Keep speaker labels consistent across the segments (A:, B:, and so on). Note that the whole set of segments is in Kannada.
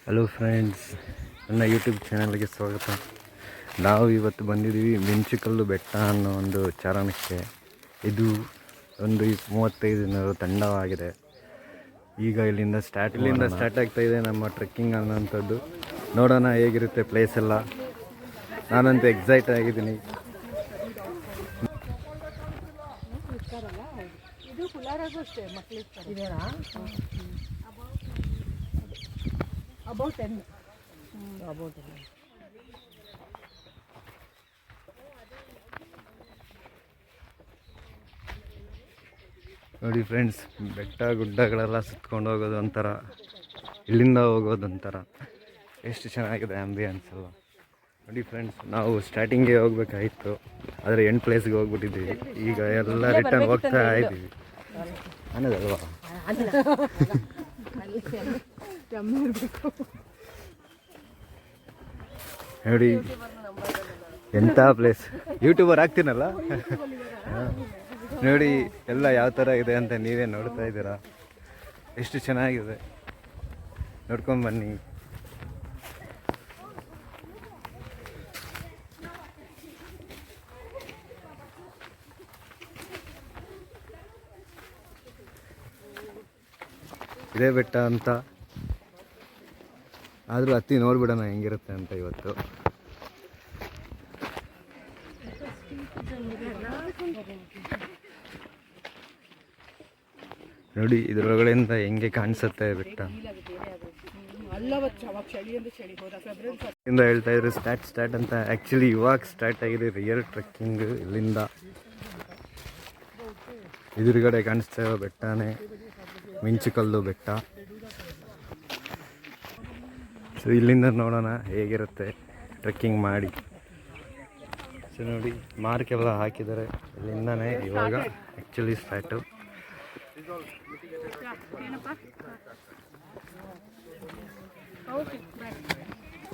A: ಹಲೋ ಫ್ರೆಂಡ್ಸ್, ನನ್ನ ಯೂಟ್ಯೂಬ್ ಚಾನಲ್ಗೆ ಸ್ವಾಗತ. ನಾವು ಇವತ್ತು ಬಂದಿದ್ದೀವಿ ಮಿಂಚುಕಲ್ಲು ಬೆಟ್ಟ ಅನ್ನೋ ಒಂದು ಚಾರಣಕ್ಕೆ. ಇದು ಒಂದು 35 ಜನರ ತಂಡವಾಗಿದೆ. ಈಗ ಇಲ್ಲಿಂದ ಸ್ಟಾರ್ಟ್ ಆಗ್ತಾ ಇದೆ ನಮ್ಮ ಟ್ರೆಕ್ಕಿಂಗ್ ಅನ್ನೋಂಥದ್ದು. ನೋಡೋಣ ಹೇಗಿರುತ್ತೆ ಪ್ಲೇಸ್ ಎಲ್ಲ. ನಾನಂತೂ ಎಕ್ಸೈಟ್ ಆಗಿದ್ದೀನಿ. ನೋಡಿ ಫ್ರೆಂಡ್ಸ್, ಬೆಟ್ಟ ಗುಡ್ಡಗಳೆಲ್ಲ ಸುತ್ಕೊಂಡು ಹೋಗೋದು ಒಂಥರ, ಇಲ್ಲಿಂದ ಹೋಗೋದೊಂಥರ ಎಷ್ಟು ಚೆನ್ನಾಗಿದೆ ಆಂಬಿಯನ್ಸ್ ಎಲ್ಲ. ನೋಡಿ ಫ್ರೆಂಡ್ಸ್, ನಾವು ಸ್ಟಾರ್ಟಿಂಗ್ಗೆ ಹೋಗ್ಬೇಕಾಗಿತ್ತು, ಆದರೆ ಎಂಡ್ ಪ್ಲೇಸ್ಗೆ ಹೋಗ್ಬಿಟ್ಟಿದ್ದೀವಿ. ಈಗ ಎಲ್ಲ ರಿಟರ್ನ್ ಹೋಗ್ತಾ ಇದ್ದೀವಿ ಅನ್ನೋದಲ್ವಾ. ನೋಡಿ ಎಂಥ ಪ್ಲೇಸ್. ಯೂಟ್ಯೂಬರ್ ಆಗ್ತೀನಲ್ಲ. ನೋಡಿ ಎಲ್ಲ ಯಾವ ಥರ ಇದೆ ಅಂತ ನೀವೇ ನೋಡ್ತಾ ಇದ್ದೀರಾ. ಎಷ್ಟು ಚೆನ್ನಾಗಿದೆ, ನೋಡ್ಕೊಂಡು ಬನ್ನಿ. ಇದೇ ಬೆಟ್ಟ ಅಂತ, ಆದರೂ ಹತ್ತಿ ನೋಡ್ಬಿಡೋಣ ಹೆಂಗಿರುತ್ತೆ ಅಂತ ಇವತ್ತು. ನೋಡಿ ಇದರೊಳಗಡೆಯಿಂದ ಹೆಂಗೆ ಕಾಣಿಸುತ್ತೆ ಬೆಟ್ಟ ಇಂದ ಹೇಳ್ತಾ ಇದ್ರು ಸ್ಟಾರ್ಟ್ ಅಂತ. ಆ್ಯಕ್ಚುಲಿ ಇವಾಗ ಸ್ಟಾರ್ಟ್ ಆಗಿದೆ ರಿಯಲ್ ಟ್ರೆಕ್ಕಿಂಗ್. ಇಲ್ಲಿಂದ ಎದುರುಗಡೆ ಕಾಣಿಸ್ತಾ ಇರೋ ಬೆಟ್ಟನೇ ಮಿಂಚುಕಲ್ಲು ಬೆಟ್ಟ. ಸೊ ಇಲ್ಲಿಂದ ನೋಡೋಣ ಹೇಗಿರುತ್ತೆ ಟ್ರೆಕ್ಕಿಂಗ್ ಮಾಡಿ. ಸೊ ನೋಡಿ ಮಾರ್ಕ್ ಎಲ್ಲ ಹಾಕಿದ್ದಾರೆ. ಇಲ್ಲಿಂದನೇ ಇವಾಗ ಆ್ಯಕ್ಚುಲಿ ಸ್ಟಾರ್ಟು.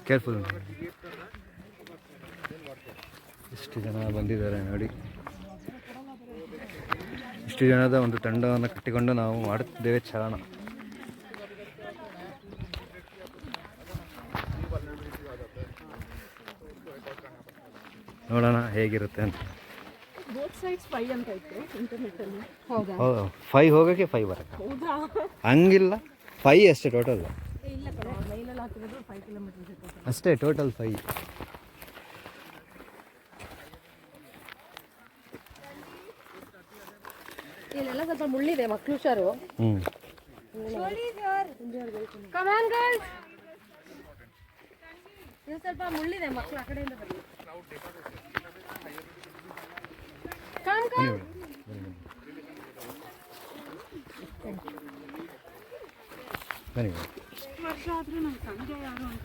A: ಕೇರ್ಫುಲ್. ಎಷ್ಟು ಜನ ಬಂದಿದ್ದಾರೆ ನೋಡಿ. ಇಷ್ಟು ಜನದ ಒಂದು ತಂಡವನ್ನು ಕಟ್ಟಿಕೊಂಡು ನಾವು ಮಾಡುತ್ತಿದ್ದೇವೆ ಚಾರಣ. ನೋಡೋಣ ಹೇಗಿರುತ್ತೆ ಅಂತ. 5 ಹೋಗೋಕ್ಕೆ 5 ಬರಕ್ಕೆ ಹಂಗಿಲ್ಲ. 5 ಅಷ್ಟೇ ಟೋಟಲ್, ಅಷ್ಟೇ ಟೋಟಲ್ 5.
B: ಇಲ್ಲೆಲ್ಲ ಸ್ವಲ್ಪ ಮುಳ್ಳಿದೆ, ಮಕ್ಕಳು ಹುಷಾರು. ಇದು ಸ್ವಲ್ಪ ಮುಳ್ಳಿದೆ, ಮಕ್ಕಳು ಆ ಕಡೆಯಿಂದ ಬರಲಿ.
C: ವರ್ಷ ಆದ್ರೂ ನಮ್ಮ ತಂದೆ ಯಾರು ಅಂತ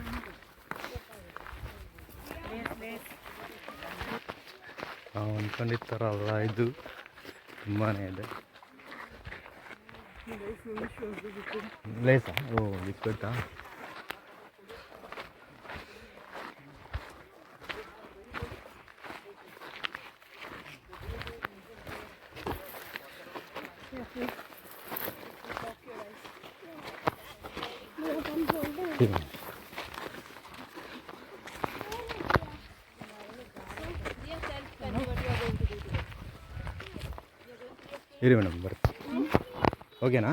A: ನಾವು ಅಂದ್ಕೊಂಡಿರ್ತಾರಲ್ಲ, ಇದು ತುಂಬಾ ಇದೆ ಪ್ಲೇಸಾ. ಓ ಬಿಟ್ಬಿಟ್ಟಾ. ಇರಿ ಮೇಡಮ್, ಬರ್ತೀವಿ. ಓಕೆನಾ?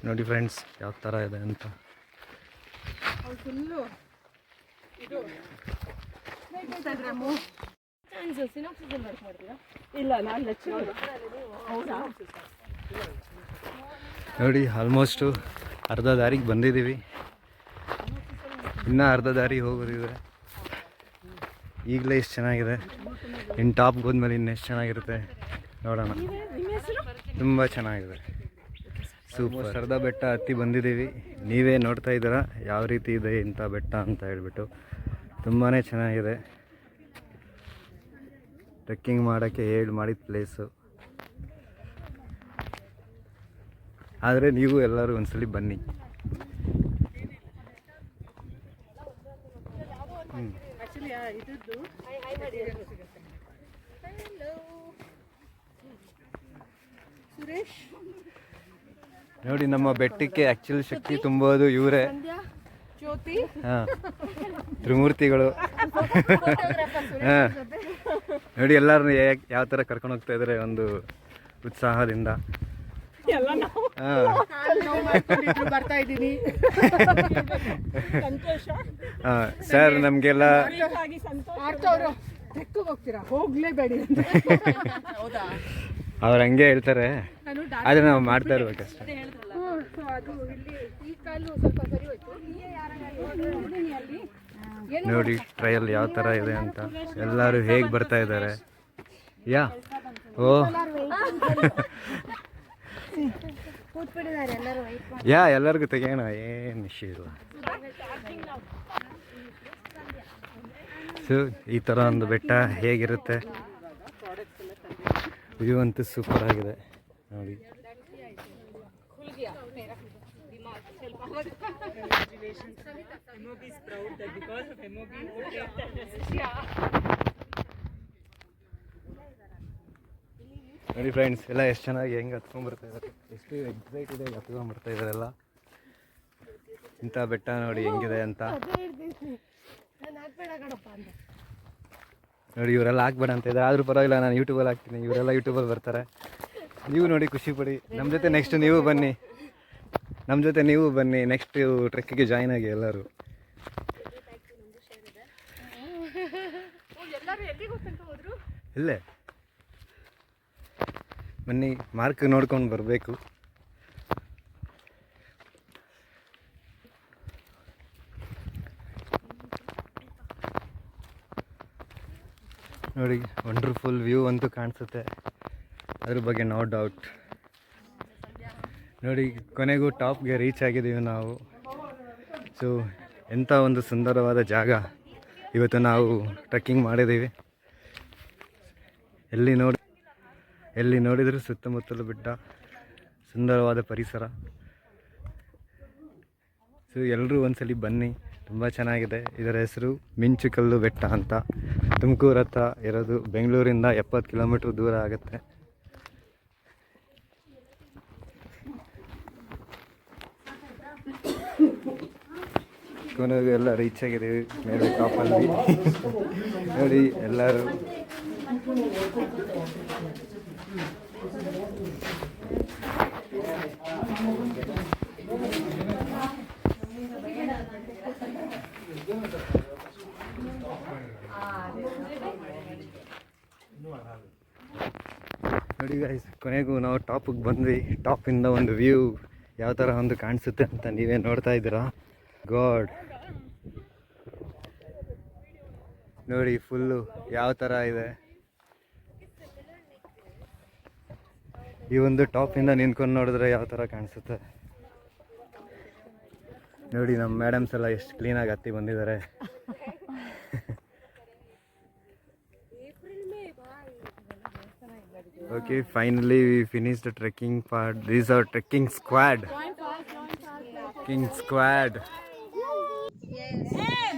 A: ನೋಡಿ ಫ್ರೆಂಡ್ಸ್ ಯಾವ ಥರ ಇದೆ ಅಂತ. ನೋಡಿ ಆಲ್ಮೋಸ್ಟು ಅರ್ಧ ದಾರಿಗೆ ಬಂದಿದ್ದೀವಿ. ಇನ್ನೂ ಅರ್ಧ ದಾರಿ ಹೋಗೋದಿದೆ. ಈಗಲೇ ಎಷ್ಟು ಚೆನ್ನಾಗಿದೆ, ಇನ್ನು ಟಾಪ್ಗೆ ಹೋದ್ಮೇಲೆ ಇನ್ನೂ ಎಷ್ಟು ಚೆನ್ನಾಗಿರುತ್ತೆ ನೋಡೋಣ. ತುಂಬ ಚೆನ್ನಾಗಿದೆ, ಸೂಪರ್. ಅರ್ಧ ಬೆಟ್ಟ ಹತ್ತಿ ಬಂದಿದ್ದೀವಿ. ನೀವೇ ನೋಡ್ತಾ ಇದ್ದೀರಾ ಯಾವ ರೀತಿ ಇದೆ ಇಂಥ ಬೆಟ್ಟ ಅಂತ ಹೇಳ್ಬಿಟ್ಟು. ತುಂಬಾ ಚೆನ್ನಾಗಿದೆ. ಟ್ರೆಕ್ಕಿಂಗ್ ಮಾಡೋಕ್ಕೆ ಮಾಡಿದ ಪ್ಲೇಸು. ಆದರೆ ನೀವು ಎಲ್ಲರೂ ಒಂದ್ಸಲಿ ಬನ್ನಿ. ನೋಡಿ ನಮ್ಮ ಬೆಟ್ಟಕ್ಕೆ ಆ್ಯಕ್ಚುಲಿ ಶಕ್ತಿ ತುಂಬೋದು ಇವರೇ.
B: ಜ್ಯೋತಿ
A: ಹಾಂ, ತ್ರಿಮೂರ್ತಿಗಳು. ಹಾಂ, ನೋಡಿ ಎಲ್ಲರನ್ನು ಯಾವ ಥರ ಕರ್ಕೊಂಡು ಹೋಗ್ತಾ ಇದ್ದಾರೆ ಒಂದು ಉತ್ಸಾಹದಿಂದ.
B: ಬರ್ತಾ ಇದ್ದೀನಿ.
A: ಸರ್ ನಮಗೆಲ್ಲ
B: ಹೋಗ್ತೀರಾ? ಹೋಗ್ಲೇಬೇಡಿ. ಹೌದಾ?
A: ಅವ್ರು ಹಂಗೆ ಹೇಳ್ತಾರೆ, ಆದರೆ ನಾವು ಮಾಡ್ತಾ ಇರ್ಬೇಕಷ್ಟೆ.
B: ಅದು ಇಲ್ಲಿ ಈ ಕಾಲು ಸ್ವಲ್ಪ ಸರಿ ಹೋಯ್ತು.
A: ನೋಡಿ ಟ್ರಯಲ್ ಯಾವ ಥರ ಇದೆ ಅಂತ, ಎಲ್ಲರೂ ಹೇಗೆ ಬರ್ತಾ ಇದ್ದಾರೆ. ಯಾ ಓ ಯಾ ಎಲ್ಲರಿಗೂ ತೆಗೆಯೋಣ, ಏನು ಇಶ್ಯೂ ಇಲ್ಲ. ಸೊ ಈ ಥರ ಒಂದು ಬೆಟ್ಟ ಹೇಗಿರುತ್ತೆ, ವ್ಯೂ ಅಂತೂ ಸೂಪರ್ ಆಗಿದೆ ನೋಡಿ. ನೋಡಿ ಫ್ರೆಂಡ್ಸ್, ಎಲ್ಲ ಎಷ್ಟು ಚೆನ್ನಾಗಿ ಹೆಂಗೆ ಹತ್ಕೊಂಡ್ಬರ್ತಾ ಇದ್ದಾರೆ, ಎಷ್ಟು ಎಕ್ಸೈಟ್ ಇದೆ ಹತ್ಕೊಂಡ್ಬರ್ತಾ ಇದ್ದಾರೆಲ್ಲ. ಇಂಥ ಬೆಟ್ಟ ನೋಡಿ ಹೆಂಗಿದೆ ಅಂತ. ನೋಡಿ ಇವರೆಲ್ಲ ಹಾಕ್ಬೇಡ ಅಂತ ಇದ್ದಾರೆ, ಆದರೂ ಪರವಾಗಿಲ್ಲ, ನಾನು ಯೂಟ್ಯೂಬಲ್ಲಿ ಹಾಕ್ತೀನಿ, ಇವರೆಲ್ಲ ಯೂಟ್ಯೂಬಲ್ಲಿ ಬರ್ತಾರೆ. ನೀವು ನೋಡಿ ಖುಷಿ ಪಡಿ, ನಮ್ಮ ಜೊತೆ ನೆಕ್ಸ್ಟ್ ನೀವು ಬನ್ನಿ, ನೆಕ್ಸ್ಟ್ ಟ್ರೆಕ್ಕಿಗೆ ಜಾಯ್ನ್ ಆಗಿ ಎಲ್ಲರೂ. ಇಲ್ಲೇ ಬನ್ನಿ, ಮಾರ್ಕ್ ನೋಡ್ಕೊಂಡು ಬರಬೇಕು. ನೋಡಿ ವಂಡರ್ಫುಲ್ ವ್ಯೂ ಅಂತೂ ಕಾಣಿಸುತ್ತೆ, ಅದ್ರ ಬಗ್ಗೆ ನೋ ಡೌಟ್. ನೋಡಿ ಕೊನೆಗೂ ಟಾಪ್ಗೆ ರೀಚ್ ಆಗಿದ್ದೀವಿ ನಾವು. ಸೊ ಎಂಥ ಒಂದು ಸುಂದರವಾದ ಜಾಗ ಇವತ್ತು ನಾವು ಟ್ರೆಕ್ಕಿಂಗ್ ಮಾಡಿದ್ದೀವಿ. ಎಲ್ಲಿ ನೋಡಿದರೂ ಸುತ್ತಮುತ್ತಲು ಬೆಟ್ಟ, ಸುಂದರವಾದ ಪರಿಸರ. ಸೊ ಎಲ್ಲರೂ ಒಂದ್ಸಲಿ ಬನ್ನಿ, ತುಂಬ ಚೆನ್ನಾಗಿದೆ. ಇದರ ಹೆಸರು ಮಿಂಚುಕಲ್ಲು ಬೆಟ್ಟ ಅಂತ. ತುಮಕೂರು ಹತ್ರ ಇರೋದು, ಬೆಂಗಳೂರಿಂದ 70 ಕಿಲೋಮೀಟ್ರ್ ದೂರ ಆಗುತ್ತೆ. ಕೊನೆಗೂ ಎಲ್ಲ ರೀಚ್ ಆಗಿದ್ದೀವಿ ಮೇಲೆ ಟಾಪಲ್ಲಿ. ನೋಡಿ ಎಲ್ಲರೂ ನೋಡಿ ಗೈಸ್, ಕೊನೆಗೂ ನಾವು ಟಾಪಿಗೆ ಬಂದ್ವಿ. ಟಾಪಿಂದ ಒಂದು ವ್ಯೂ ಯಾವ ಥರ ಒಂದು ಕಾಣಿಸುತ್ತೆ ಅಂತ ನೀವೇ ನೋಡ್ತಾ ಇದ್ದೀರಾ. ಗಾಡ್ ನೋಡಿ ಫುಲ್ಲು ಯಾವ ಥರ ಇದೆ. ಈ ಒಂದು ಟಾಪಿಂದ ನಿಂತ್ಕೊಂಡು ನೋಡಿದ್ರೆ ಯಾವ ಥರ ಕಾಣಿಸುತ್ತೆ ನೋಡಿ. ನಮ್ಮ ಮೇಡಮ್ಸ್ ಎಲ್ಲ ಎಷ್ಟು ಕ್ಲೀನಾಗಿ ಹತ್ತಿ ಬಂದಿದ್ದಾರೆ. Okay, finally we finished the trekking part. These are trekking squad. King squad.
B: Yes.